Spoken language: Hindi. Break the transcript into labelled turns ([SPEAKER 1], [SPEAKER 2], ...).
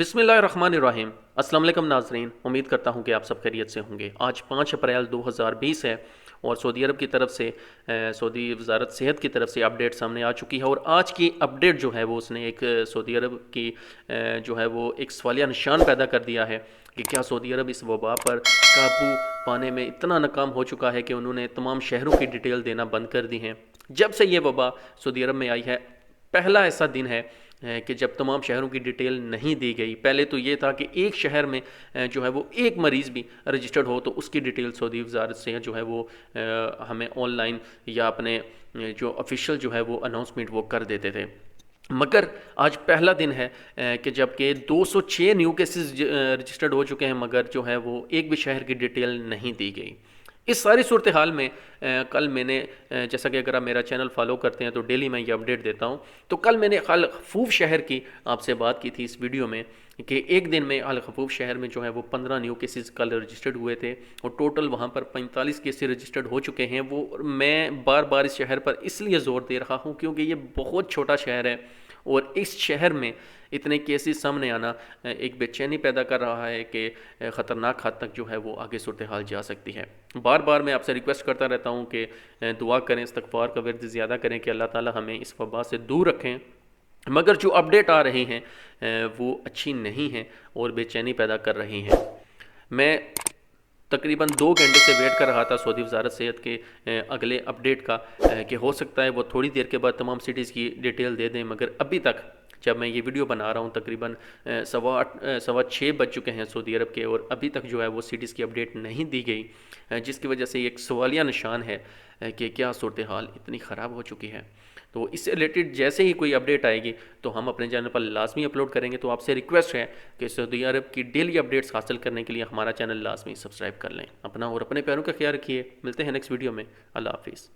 [SPEAKER 1] बिस्मिल्लाहिर्रहमानिर्रहीम। अस्सलाम वालेकुम नाज़रीन, उम्मीद करता हूँ कि आप सब खैरियत से होंगे। आज 5 अप्रैल 2020 है और सऊदी अरब की तरफ से सऊदी वज़ारत सेहत की तरफ से अपडेट सामने आ चुकी है। और आज की अपडेट जो है वो उसने एक सऊदी अरब की जो है वो एक सवालिया निशान पैदा कर दिया है कि क्या सऊदी अरब इस वबा पर काबू पाने में इतना नाकाम हो चुका है कि उन्होंने तमाम शहरों की डिटेल देना बंद कर दी हैं। जब से ये वबा सऊदी अरब में आई है, पहला ऐसा दिन है कि जब तमाम शहरों की डिटेल नहीं दी गई। पहले तो ये था कि एक शहर में जो है वो एक मरीज़ भी रजिस्टर्ड हो तो उसकी डिटेल सऊदी वज़ारत से जो है वो हमें ऑनलाइन या अपने जो ऑफिशियल जो है वो अनाउंसमेंट वो कर देते थे। मगर आज पहला दिन है कि जबकि 206 न्यू केसेस रजिस्टर्ड हो चुके हैं, मगर जो है वो एक भी शहर की डिटेल नहीं दी गई। इस सारी सूरत हाल में कल मैंने जैसा कि अगर आप मेरा चैनल फॉलो करते हैं तो डेली मैं ये अपडेट देता हूँ। तो कल मैंने अल खफूफ शहर की आपसे बात की थी इस वीडियो में कि एक दिन में अल खफूफ शहर में जो है वो 15 न्यू केसेस कल रजिस्टर्ड हुए थे और टोटल वहाँ पर 45 केसेस रजिस्टर्ड हो चुके हैं। वो मैं बार बार इस शहर पर इसलिए ज़ोर दे रहा हूँ क्योंकि ये बहुत छोटा शहर है और इस शहर में इतने केसेस सामने आना एक बेचैनी पैदा कर रहा है कि ख़तरनाक हद तक जो है वो आगे सूरत हाल जा सकती है। बार बार मैं आपसे रिक्वेस्ट करता रहता हूँ कि दुआ करें, इस्तग़फ़ार का विर्द ज़्यादा करें कि अल्लाह ताला हमें इस वबा से दूर रखें। मगर जो अपडेट आ रही हैं वो अच्छी नहीं हैं और बेचैनी पैदा कर रही हैं। मैं तकरीबन 2 घंटे से वेट कर रहा था सऊदी वज़ारत सेहत के अगले अपडेट का कि हो सकता है वो थोड़ी देर के बाद तमाम सिटीज़ की डिटेल दे दें, मगर अभी तक जब मैं ये वीडियो बना रहा हूँ तकरीबन 6:15 बज चुके हैं सऊदी अरब के और अभी तक जो है वो सिटीज़ की अपडेट नहीं दी गई, जिसकी वजह से एक सवालिया निशान है कि क्या सूरत हाल इतनी ख़राब हो चुकी है। तो इससे रिलेटेड जैसे ही कोई अपडेट आएगी तो हम अपने चैनल पर लाजमी अपलोड करेंगे। तो आपसे रिक्वेस्ट है कि सऊदी अरब की डेली अपडेट्स हासिल करने के लिए हमारा चैनल लाजमी सब्सक्राइब कर लें। अपना और अपने प्यारों का ख्याल रखिए। मिलते हैं नेक्स्ट वीडियो में। अल्लाह हाफिज़।